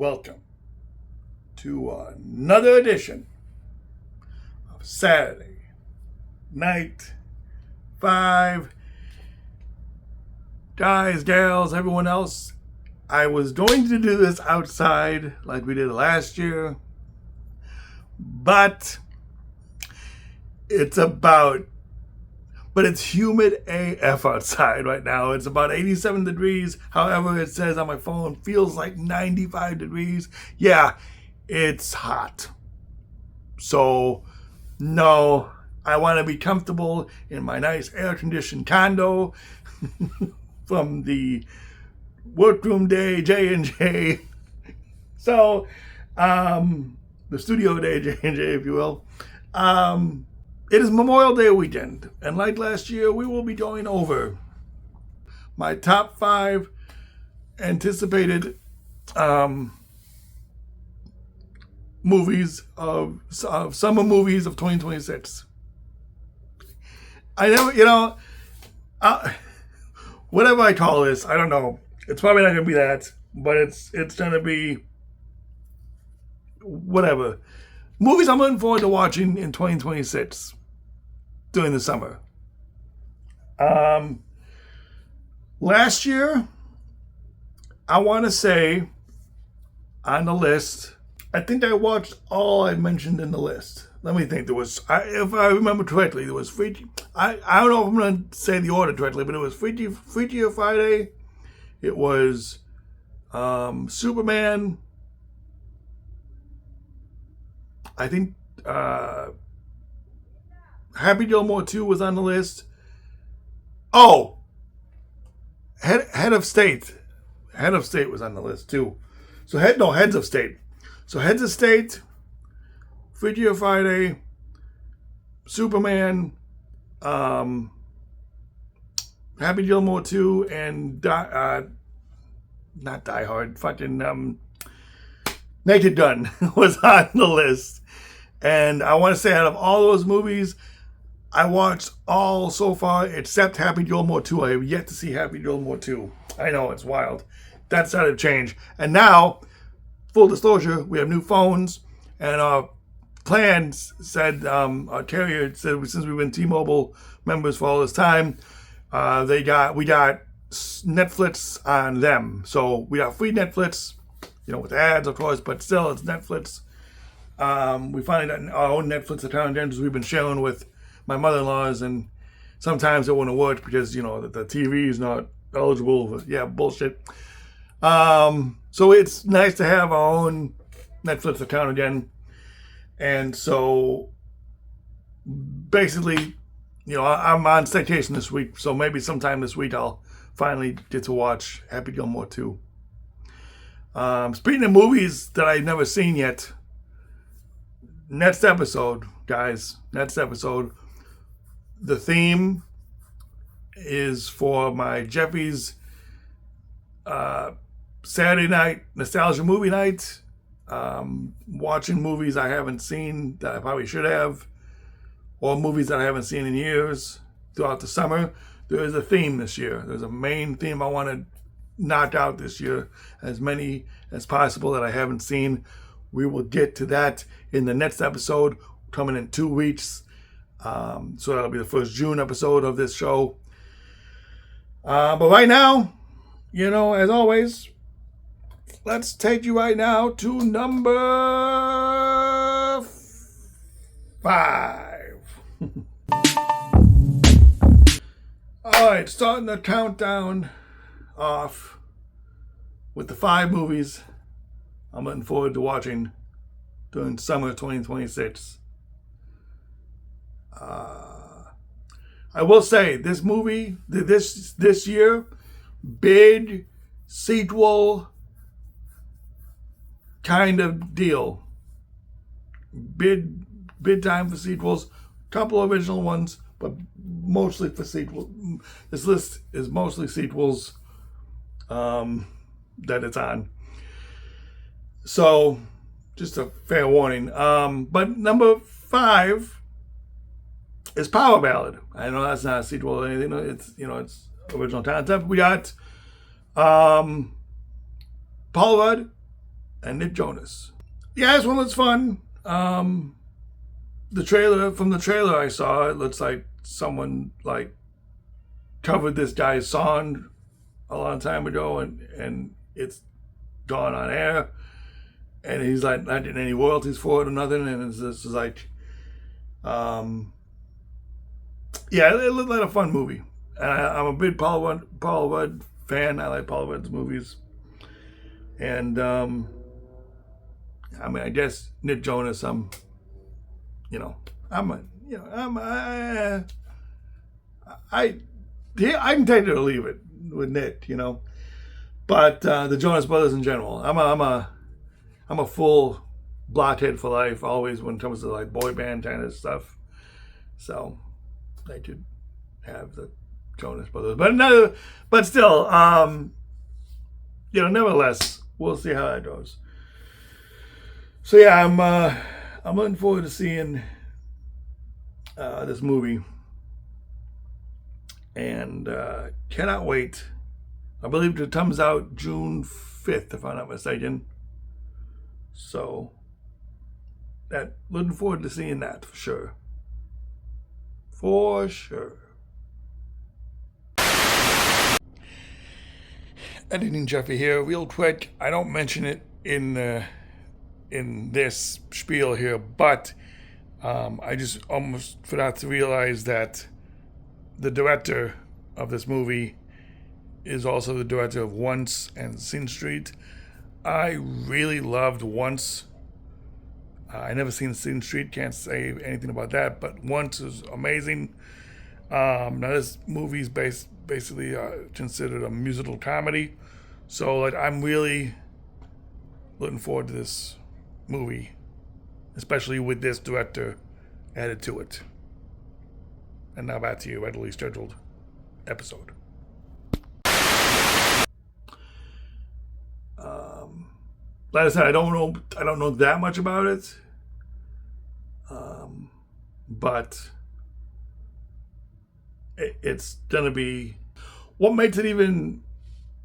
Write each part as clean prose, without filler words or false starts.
welcome to another edition of Saturday Night 5. Guys, gals, everyone else, I was going to do this outside like we did last year, but it's humid AF outside right now. It's about 87 degrees. However, it says on my phone, feels like 95 degrees. Yeah, it's hot. So, no, I want to be comfortable in my nice air-conditioned condo from the workroom day, J&J. So, the studio day, J&J, if you will. It is Memorial Day weekend, and like last year, we will be going over my top 5 anticipated movies of summer movies of 2026. I never, whatever I call this, I don't know. It's probably not going to be that, but it's going to be whatever. Movies I'm looking forward to watching in 2026 during the summer. Last year, I want to say on the list, I think I watched all I mentioned in the list. Let me think. If I remember correctly, there was Freaky. I don't know if I'm going to say the order correctly, but it was Freaky Friday. It was Superman. I think Happy Gilmore 2 was on the list. Oh, Head of State. Head of State was on the list too. So Heads of State. So Heads of State, Freaky Friday, Superman, Happy Gilmore 2, and not Die Hard, fucking Naked Gun was on the list. And I want to say out of all those movies, I watched all so far except Happy Gilmore 2. I have yet to see Happy Gilmore 2. I know, it's wild. That started to change. And now, full disclosure, we have new phones. And our plan said, our carrier said, since we've been T-Mobile members for all this time, we got Netflix on them. So we got free Netflix, with ads, of course, but still, it's Netflix. We finally got our own Netflix account because we've been sharing with my mother-in-law's, and sometimes it wouldn't work because, the TV is not eligible. Bullshit. So it's nice to have our own Netflix account again. And so, basically, I'm on staycation this week, so maybe sometime this week I'll finally get to watch Happy Gilmore 2. Speaking of movies that I've never seen yet, next episode, the theme is for my Jeffy's Saturday night nostalgia movie night. Watching movies I haven't seen that I probably should have, or movies that I haven't seen in years throughout the summer. There is a theme this year. There's a main theme I want to knock out this year, as many as possible that I haven't seen. We will get to that in the next episode, coming in 2 weeks. So that'll be the first June episode of this show. But right now, as always, let's take you right now to number 5. All right, starting the countdown off with the 5 movies I'm looking forward to watching during summer 2026. I will say, this movie, this year, big sequel kind of deal. Big time for sequels. Couple of original ones, but mostly for sequels. This list is mostly sequels that it's on. So, just a fair warning. But number 5 is Power Ballad. I know that's not a sequel or anything. It's original concept. We got Paul Rudd and Nick Jonas. Yeah, this one was fun. From the trailer I saw, it looks like someone like covered this guy's song a long time ago, and it's gone on air, and he's like not getting any royalties for it or nothing, and it's just like, yeah, it looked like a fun movie, and I'm a big Paul Rudd fan. I like Paul Rudd's movies, and I mean, I guess Nick Jonas, I can take it or leave it with Nick, but the Jonas Brothers in general, I'm a full blockhead for life, always when it comes to like boy band kind of stuff. So they could have the Jonas Brothers, but still, nevertheless, we'll see how that goes. So yeah, I'm looking forward to seeing this movie, and cannot wait. I believe it comes out June 5th, if I'm not mistaken. So looking forward to seeing that for sure. For sure. Editing Jeffy here, real quick. I don't mention it in this spiel here, but I just almost forgot to realize that the director of this movie is also the director of Once and Sin Street. I really loved Once. I never seen Sin Street, can't say anything about that, but Once is amazing. Now this movie is basically considered a musical comedy, so like I'm really looking forward to this movie, especially with this director added to it. And now back to your regularly scheduled episode. Like I said, I don't know that much about it, but it's gonna be what makes it even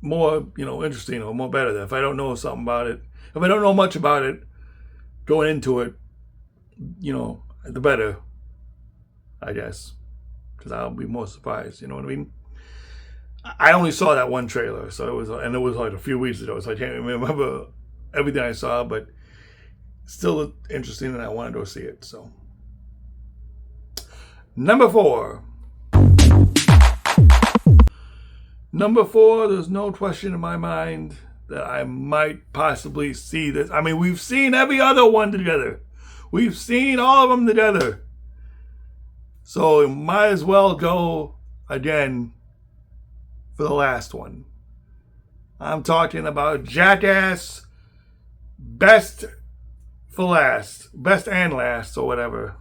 more, interesting or more better. If I don't know something about it, if I don't know much about it going into it, the better, I guess, because I'll be more surprised. You know what I mean? I only saw that one trailer, so it was like a few weeks ago, so I can't remember everything I saw, but still interesting, and I want to go see it. So, number four, there's no question in my mind that I might possibly see this. I mean, we've seen every other one together. We've seen all of them together. So, it might as well go again for the last one. I'm talking about Jackass Best and Last, or whatever.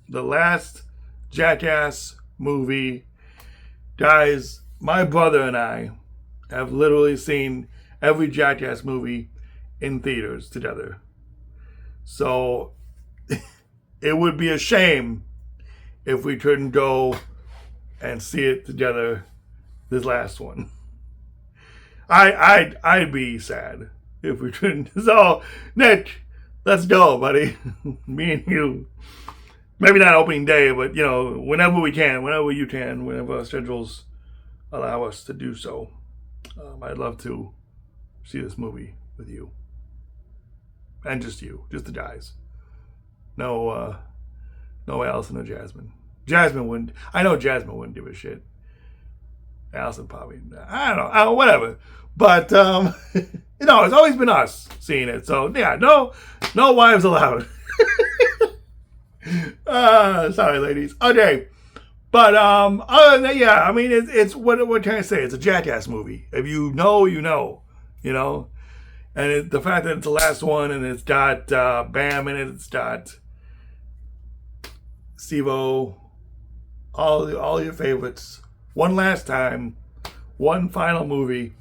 The last Jackass movie. Guys, my brother and I have literally seen every Jackass movie in theaters together. So it would be a shame if we couldn't go and see it together, this last one. I'd be sad if we couldn't. So, Nick, let's go, buddy. Me and you. Maybe not opening day, but, whenever we can, whenever you can, whenever our schedules allow us to do so. I'd love to see this movie with you. And just you. Just the guys. No Allison or Jasmine. Jasmine wouldn't. I know Jasmine wouldn't give a shit. Allison probably. I don't know. Whatever. But, it's always been us seeing it. So, yeah, no wives allowed. Sorry, ladies. Okay. But, other than that, yeah, I mean, it's what can I say? It's a Jackass movie. If you know, you know. And the fact that it's the last one, and it's got Bam in it, it's got Steve-O, all your favorites. One last time, one final movie.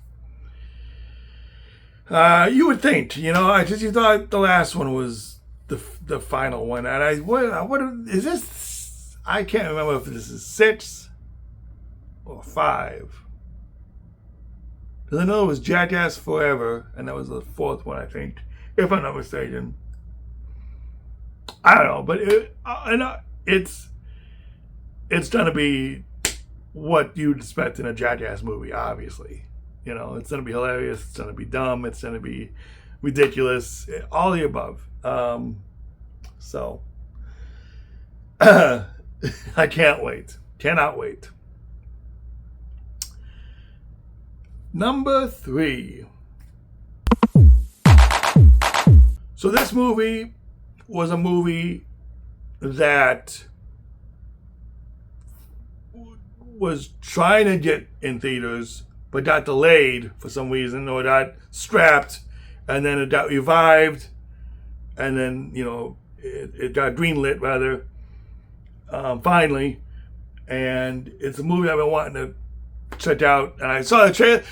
You would think, you thought the last one was the final one, and what is this? I can't remember if this is 6 or 5. Because I know it was Jackass Forever, and that was the 4th one, I think. if I'm not mistaken. I don't know, but it's going to be what you'd expect in a Jackass movie, obviously. You know, it's going to be hilarious, it's going to be dumb, it's going to be ridiculous, all the above. So, I can't wait. Cannot wait. Number 3. So this movie was a movie that was trying to get in theaters, but got delayed for some reason, or got scrapped, and then it got revived, and then, you know, it got greenlit rather, finally. And it's a movie I've been wanting to check out, and I saw the trailer.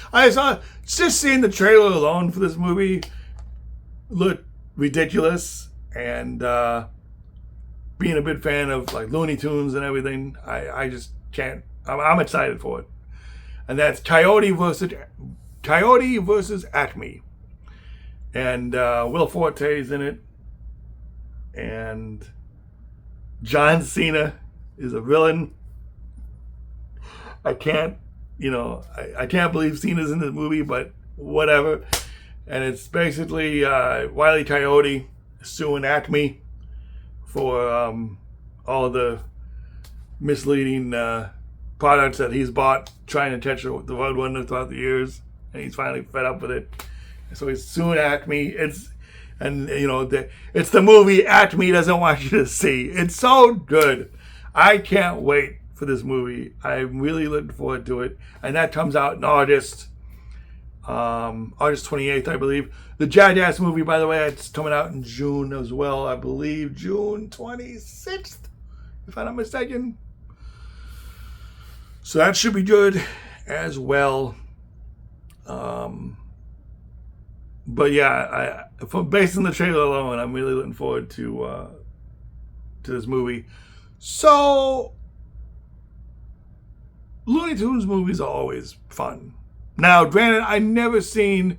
Just seeing the trailer alone for this movie looked ridiculous, and being a big fan of like Looney Tunes and everything, I just can't. I'm excited for it, and that's Coyote versus Acme, and Will Forte's in it, and John Cena is a villain. I can't believe Cena's in this movie, but whatever. And it's basically Wile E. Coyote suing Acme for all the misleading products that he's bought, trying to catch the roadrunner throughout the years, and he's finally fed up with it. And so he's suing Acme. It's the movie Acme doesn't want you to see. It's so good. I can't wait for this movie. I'm really looking forward to it, and that comes out in August 28th, I believe. The Jackass movie, by the way, it's coming out in June as well. I believe June 26th, if I'm not mistaken. So that should be good as well. But yeah, based on the trailer alone, I'm really looking forward to this movie. So, Looney Tunes movies are always fun. Now, granted, I've never seen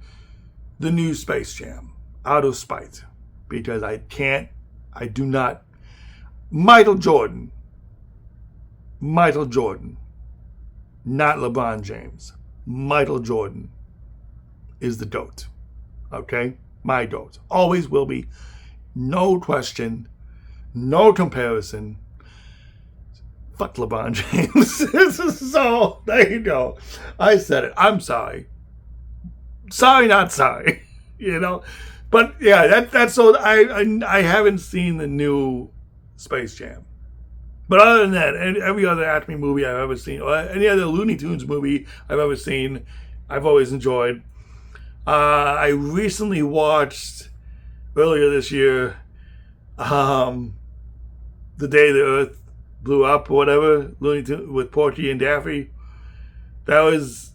the new Space Jam out of spite, because I do not. Michael Jordan, not LeBron James. Michael Jordan is the GOAT. Okay? My GOAT. Always will be. No question. No comparison. Fuck LeBron James. So, there you go. I said it. I'm sorry. Sorry, not sorry. You know? But, yeah, that's so. I haven't seen the new Space Jam. But other than that, every other Acme movie I've ever seen, or any other Looney Tunes movie I've ever seen, I've always enjoyed. I recently watched, earlier this year, The Day the Earth Blew Up, or whatever, Looney Tunes with Porky and Daffy. That was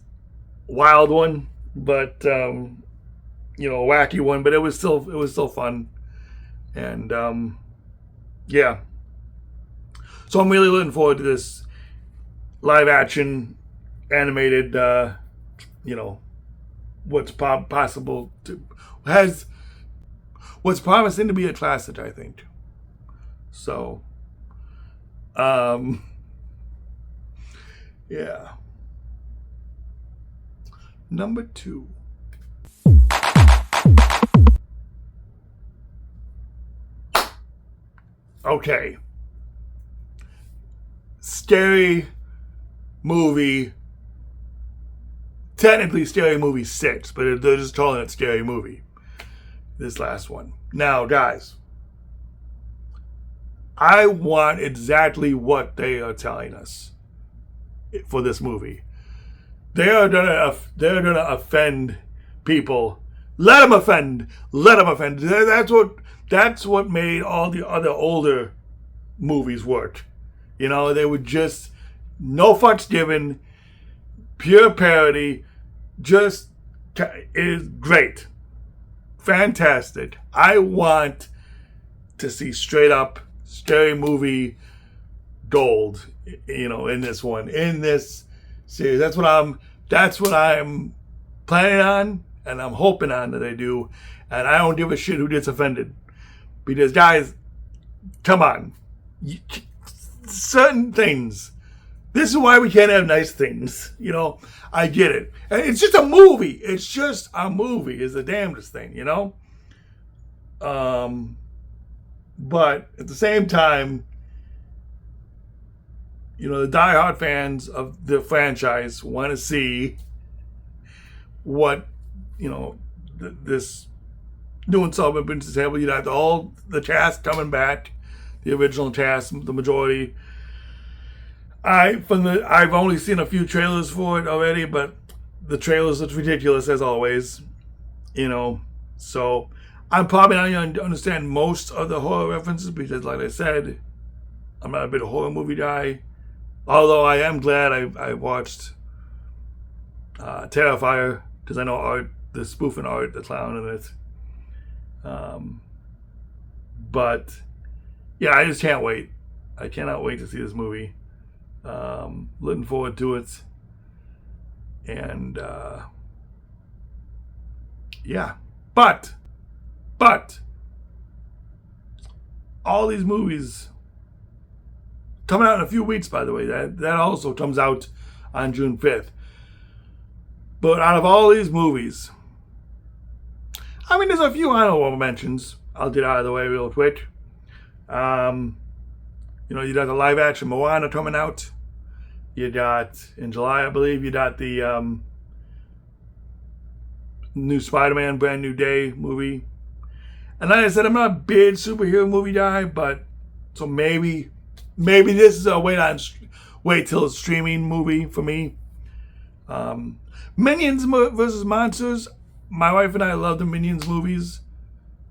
a wild one, but a wacky one, but it was still fun. And yeah. So I'm really looking forward to this live action animated what's possible to what's promising to be a classic, I think. So yeah. Number 2. Okay. Scary Movie. Technically Scary Movie 6, but they're just calling it Scary Movie. This last one. Now, guys, I want exactly what they are telling us for this movie. They are gonna offend people. Let them offend. Let them offend. That's what made all the other older movies work. You know, they were just no fucks given, pure parody. Just is great, fantastic. I want to see straight up Scary Movie gold. In this series. That's what I'm planning on, and I'm hoping on that they do. And I don't give a shit who gets offended, because guys, come on, certain things. This is why we can't have nice things. You know, I get it. And it's just a movie. It's just a movie. Is the damnedest thing. You know. But at the same time, you know, the diehard fans of the franchise want to see what, you know, this new installment brings to the table. You have all the cast coming back, the original cast, the majority. I've only seen a few trailers for it already, but the trailers look ridiculous as always, you know. So I'm probably not going to understand most of the horror references because, like I said, I'm not a big horror movie guy. Although I am glad I watched Terrifier, because I know Art, the spoofing Art, the clown in it. But yeah, I just can't wait. I cannot wait to see this movie. Looking forward to it. And yeah, but all these movies coming out in a few weeks, by the way. That also comes out on June 5th. But out of all these movies, I mean, there's a few honorable mentions. I'll get out of the way real quick. You know, you got the live action Moana coming out. You got, in July, I believe, you got the new Spider-Man Brand New Day movie. And like I said, I'm not a big superhero movie guy, but so maybe this is a wait till it's streaming movie for me. Minions versus Monsters. My wife and I love the Minions movies.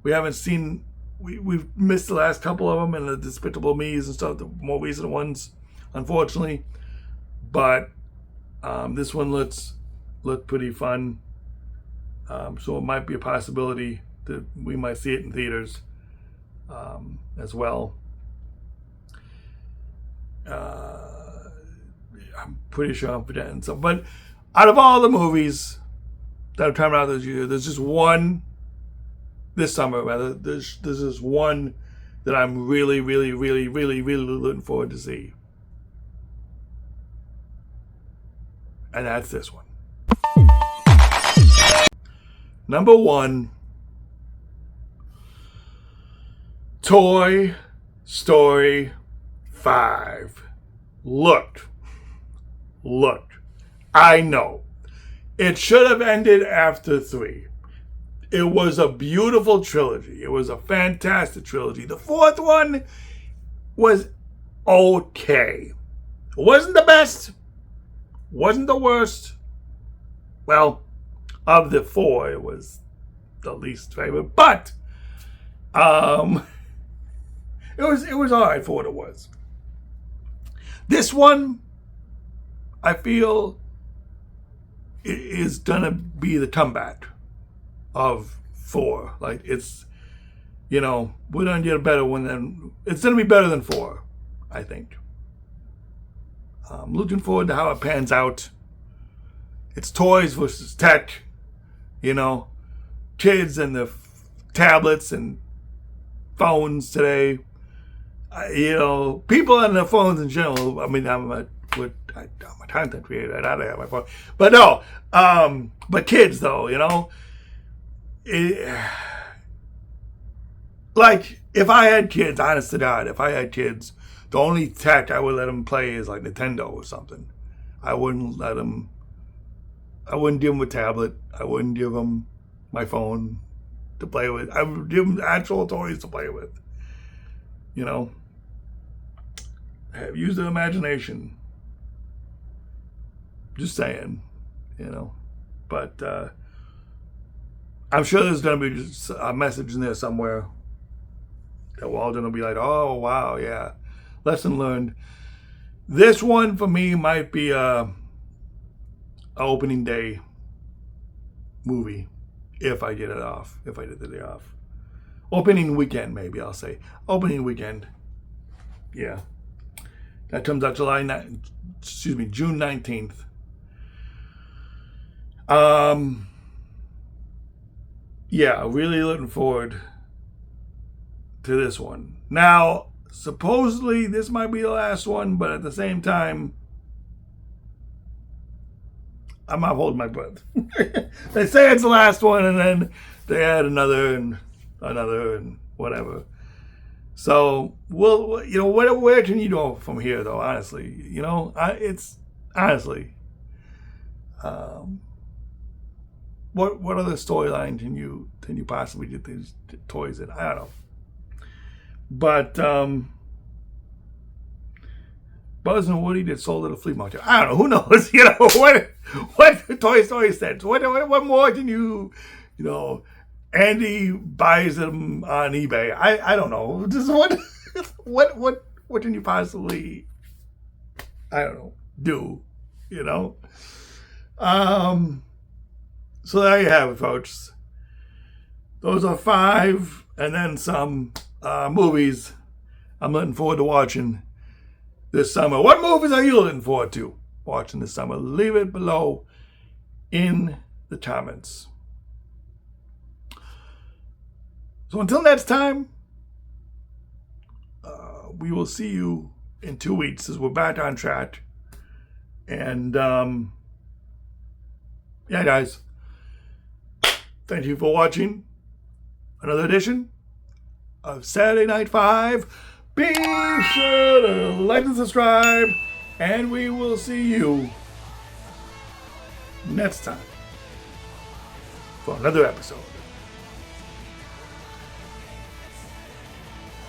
We haven't seen, we've missed the last couple of them and the Despicable Me's and stuff, the more recent ones, unfortunately. But this one looks pretty fun. So it might be a possibility that we might see it in theaters as well. I'm pretty sure I'm forgetting some. But out of all the movies that are coming out this year, there's just one, this summer rather, there's just one that I'm really looking forward to see. And that's this one. Number 1, Toy Story 5. Look. I know. It should have ended after 3. It was a beautiful trilogy. It was a fantastic trilogy. The 4th one was okay. It wasn't the best. Wasn't the worst. Well, of the 4, it was the least favorite. But it was alright for what it was. This one, I feel, is gonna be the comeback of 4. Like, it's, you know, we're gonna get a better one than, it's gonna be better than 4, I think. I'm looking forward to how it pans out. It's toys versus tech, you know, kids and the tablets and phones today. You know, people on their phones in general. I mean, I'm a content creator. I gotta have my phone, but no. But kids, though, you know, like if I had kids, honest to God, if I had kids, the only tech I would let them play is like Nintendo or something. I wouldn't give them a tablet. I wouldn't give them my phone to play with. I would give them actual toys to play with. You know, use their imagination. Just saying, you know. But I'm sure there's going to be just a message in there somewhere that we're all going to be like, oh, wow, yeah. Lesson learned. This one for me might be a opening day movie if I get it off. If I get the day off. Opening weekend, maybe I'll say. Opening weekend. Yeah. That comes out June 19th. yeah, really looking forward to this one. Now, supposedly this might be the last one, but at the same time, I'm not holding my breath. They say it's the last one, and then they add another and whatever. So, well, where can you go from here, though? Honestly, it's honestly, what other storyline can you possibly get these toys in? I don't know, but Buzz and Woody that sold at a flea market. I don't know. Who knows? What Toy Story said. What more can Andy buys them on eBay. I don't know. Just what can you possibly, I don't know, do? So there you have it, folks. Those are 5 and then some movies I'm looking forward to watching this summer. What movies are you looking forward to watching this summer? Leave it below in the comments. So until next time, we will see you in 2 weeks as we're back on track. And yeah, guys, thank you for watching another edition of Saturday Night 5. Be sure to like and subscribe, and we will see you next time for another episode.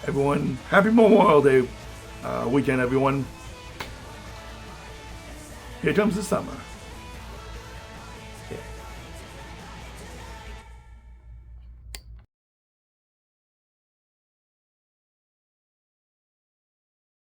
Everyone, happy Memorial Day weekend, everyone. Here comes the summer.